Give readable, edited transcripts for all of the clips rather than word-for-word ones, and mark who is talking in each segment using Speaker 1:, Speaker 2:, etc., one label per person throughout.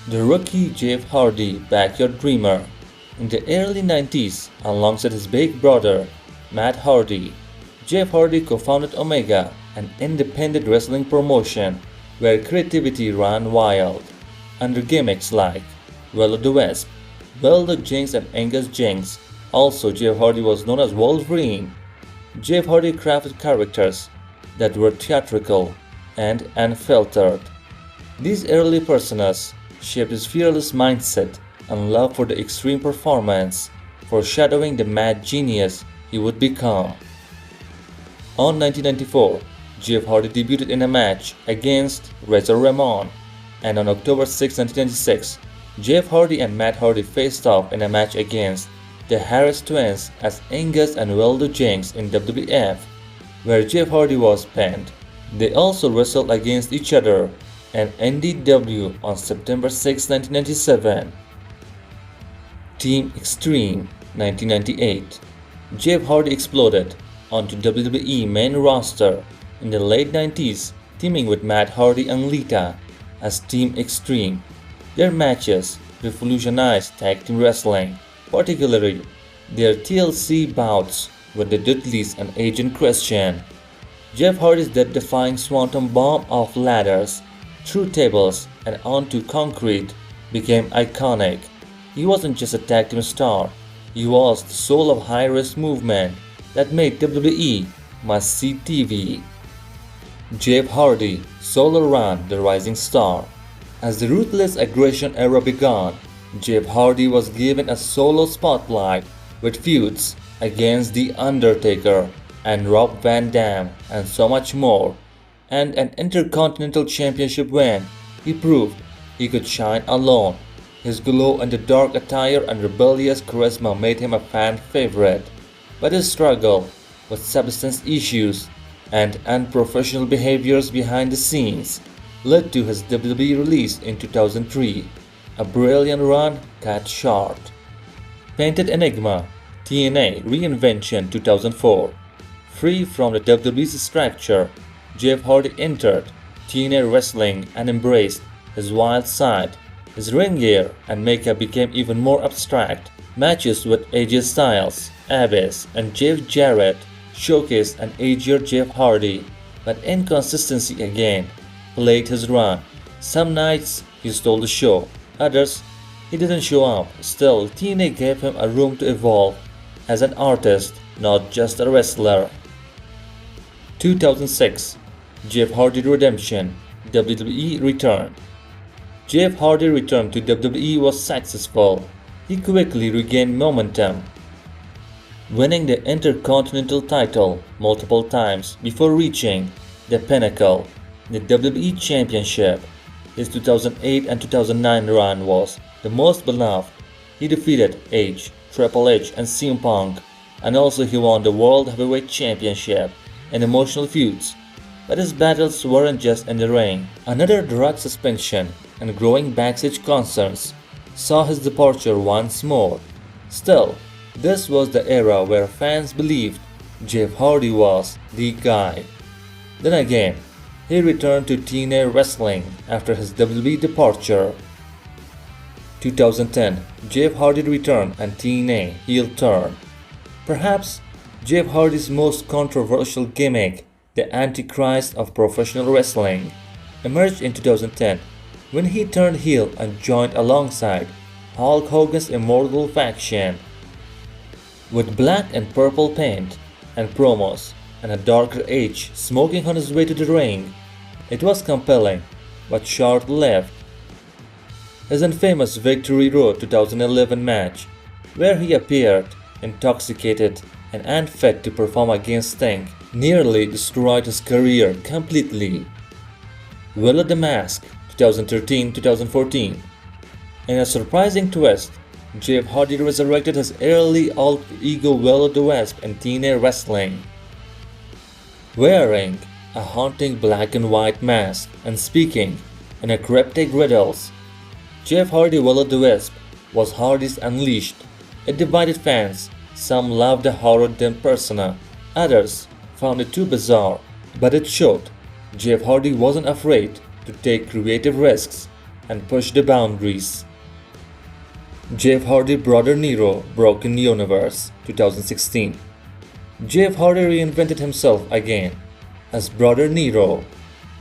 Speaker 1: The rookie Jeff Hardy, backyard dreamer. In the early 90s, alongside his big brother, Matt Hardy, Jeff Hardy co-founded Omega, an independent wrestling promotion where creativity ran wild. Under gimmicks like Will o' the Wisp, Will the Jinx and Angus Jinx. Also, Jeff Hardy was known as Wolverine. Jeff Hardy crafted characters that were theatrical and unfiltered. These early personas shaped his fearless mindset and love for the extreme performance, foreshadowing the mad genius he would become. On 1994, Jeff Hardy debuted in a match against Razor Ramon, and on October 6, 1996, Jeff Hardy and Matt Hardy faced off in a match against the Harris Twins as Angus and Will the Jinx in WWF, where Jeff Hardy was pinned. They also wrestled against each other in NDW on September 6, 1997. Team Extreme 1998. Jeff Hardy exploded onto WWE main roster in the late 90s, teaming with Matt Hardy and Lita as Team Extreme. Their matches revolutionized tag team wrestling, particularly their TLC bouts with the Dudleys and Agent Christian. Jeff Hardy's death-defying swanton bomb off ladders, through tables, and onto concrete became iconic. He wasn't just a tag team star, he was the soul of high-risk movement that made WWE must-see TV. Jeff Hardy solo ran the rising star. As the ruthless aggression era began, Jeff Hardy was given a solo spotlight with feuds against The Undertaker and Rob Van Dam and so much more, and an Intercontinental Championship win. He proved he could shine alone. His glow-in-the-dark attire and rebellious charisma made him a fan favorite, but his struggle with substance issues and unprofessional behaviors behind the scenes led to his WWE release in 2003, a brilliant run cut short. Painted Enigma, TNA Reinvention 2004. Free from the WWE's structure, Jeff Hardy entered TNA wrestling and embraced his wild side. His ring gear and makeup became even more abstract. Matches with AJ Styles, Abyss, and Jeff Jarrett showcased an agier Jeff Hardy, but inconsistency again plagued his run. Some nights he stole the show, others he didn't show up. Still, TNA gave him a room to evolve as an artist, not just a wrestler. 2006, Jeff Hardy Redemption, WWE Return. Jeff Hardy return to WWE was successful. He quickly regained momentum, winning the Intercontinental title multiple times before reaching the pinnacle, the WWE Championship. His 2008 and 2009 run was the most beloved. He defeated Edge, Triple H, and CM Punk, and also he won the World Heavyweight Championship in emotional feuds. But his battles weren't just in the ring. Another drug suspension and growing backstage concerns saw his departure once more. Still, this was the era where fans believed Jeff Hardy was the guy. Then again, he returned to TNA Wrestling after his WWE departure. 2010, Jeff Hardy Return and TNA Heel Turn. Perhaps Jeff Hardy's most controversial gimmick, the Antichrist of professional wrestling, emerged in 2010 when he turned heel and joined alongside Hulk Hogan's Immortal faction. With black and purple paint and promos and a darker age smoking on his way to the ring, it was compelling but short-lived. His infamous Victory Road 2011 match, where he appeared intoxicated and unfit to perform against Sting, nearly destroyed his career completely. Will o' the Mask 2013-2014. In a surprising twist, Jeff Hardy resurrected his early alter ego Will o' the Wisp in TNA Wrestling. Wearing a haunting black and white mask and speaking in a cryptic riddles, Jeff Hardy Will o' the Wisp was Hardy's Unleashed. It divided fans. Some loved the horror-dim persona, others found it too bizarre, but it showed Jeff Hardy wasn't afraid to take creative risks. and pushed the boundaries. Jeff Hardy brother Nero broke in the universe, 2016. Jeff Hardy reinvented himself again as brother Nero,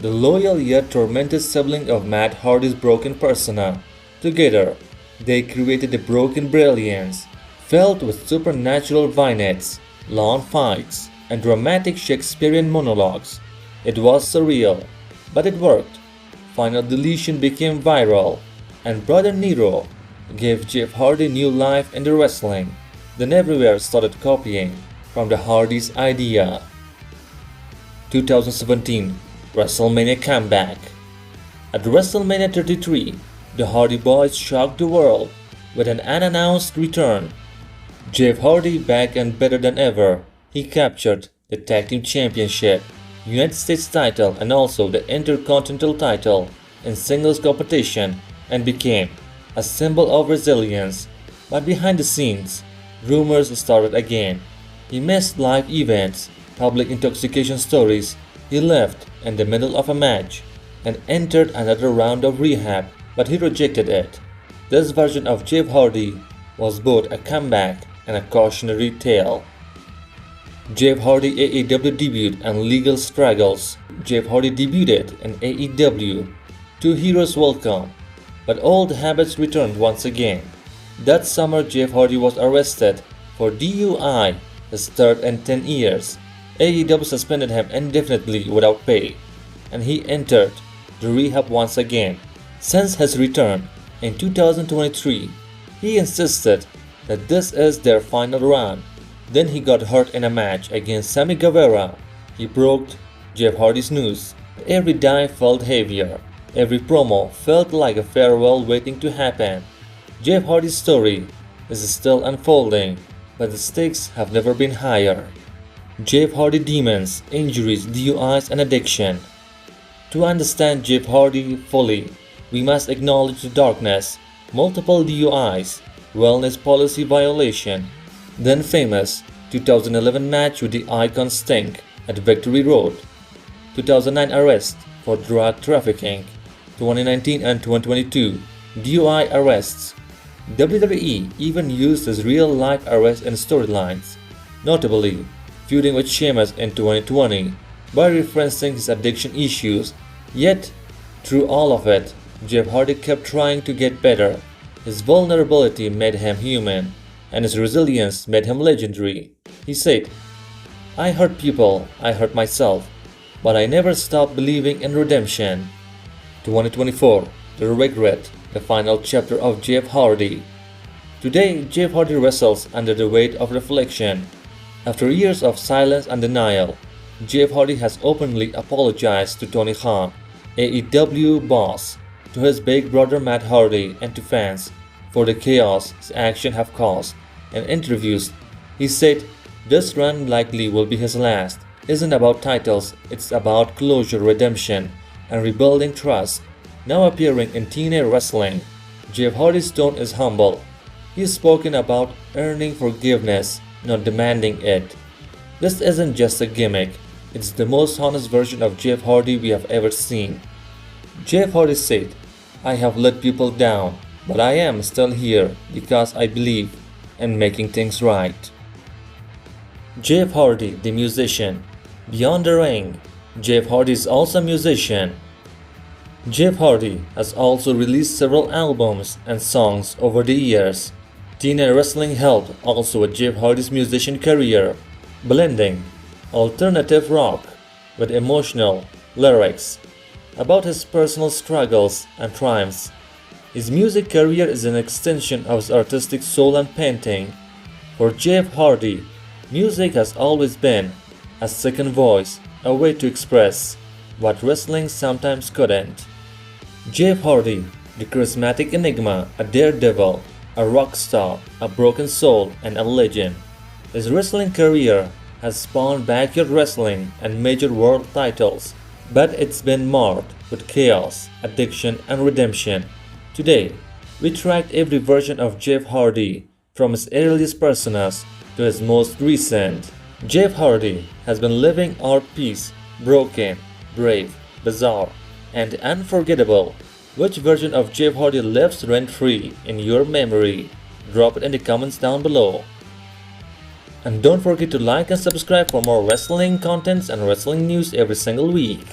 Speaker 1: the loyal yet tormented sibling of Matt Hardy's broken persona. Together, they created a broken brilliance, filled with supernatural vignettes, long fights, and dramatic Shakespearean monologues. It was surreal, but it worked. Final Deletion became viral, and brother Nero gave Jeff Hardy new life in the wrestling. Then everywhere started copying from the Hardys' idea. 2017 Wrestlemania Comeback. At WrestleMania 33, the Hardy Boys shocked the world with an unannounced return. Jeff Hardy back and better than ever. He captured the Tag Team Championship, United States title and also the Intercontinental title in singles competition and became a symbol of resilience. But behind the scenes, rumors started again. He missed live events, public intoxication stories. He left in the middle of a match and entered another round of rehab, but he rejected it. This version of Jeff Hardy was both a comeback and a cautionary tale. Jeff Hardy AEW debut and legal struggles. Jeff Hardy debuted in AEW. Two heroes welcome, but old habits returned once again. That summer, Jeff Hardy was arrested for DUI, his third in 10 years. AEW suspended him indefinitely without pay, and he entered the rehab once again. Since his return in 2023, he insisted that this is their final run. Then he got hurt in a match against Sammy Guevara. He broke Jeff Hardy's news. Every dive felt heavier. Every promo felt like a farewell waiting to happen. Jeff Hardy's story is still unfolding, but the stakes have never been higher. Jeff Hardy demons, injuries, DUIs and addiction. To understand Jeff Hardy fully, we must acknowledge the darkness, multiple DUIs, wellness policy violation, then famous 2011 match with the icon Sting at Victory Road, 2009 arrest for drug trafficking, 2019 and 2022 DUI arrests. WWE even used his real-life arrests in storylines, notably feuding with Sheamus in 2020 by referencing his addiction issues. Yet, through all of it, Jeff Hardy kept trying to get better. His vulnerability made him human, and his resilience made him legendary. He said, "I hurt people, I hurt myself, but I never stopped believing in redemption." 2024, The Regret, the final chapter of Jeff Hardy. Today, Jeff Hardy wrestles under the weight of reflection. After years of silence and denial, Jeff Hardy has openly apologized to Tony Khan, AEW boss, to his big brother Matt Hardy, and to fans for the chaos his actions have caused. In interviews, he said, "This run likely will be his last. Isn't about titles, it's about closure, redemption, and rebuilding trust." Now appearing in TNA Wrestling, Jeff Hardy's tone is humble. He has spoken about earning forgiveness, not demanding it. This isn't just a gimmick, it's the most honest version of Jeff Hardy we have ever seen. Jeff Hardy said, "I have let people down, but I am still here because I believe in making things right." Jeff Hardy, the musician. Beyond the ring, Jeff Hardy is also a musician. Jeff Hardy has also released several albums and songs over the years. TNA Wrestling helped also with Jeff Hardy's musician career, blending alternative rock with emotional lyrics about his personal struggles and triumphs. His music career is an extension of his artistic soul and painting. For Jeff Hardy, music has always been a second voice, a way to express what wrestling sometimes couldn't. Jeff Hardy, the charismatic enigma, a daredevil, a rock star, a broken soul, and a legend. His wrestling career has spawned backyard wrestling and major world titles, but it's been marred with chaos, addiction, and redemption. Today, we tracked every version of Jeff Hardy, from his earliest personas to his most recent. Jeff Hardy has been living art piece, broken, brave, bizarre, and unforgettable. Which version of Jeff Hardy lives rent-free in your memory? Drop it in the comments down below. And don't forget to like and subscribe for more wrestling contents and wrestling news every single week.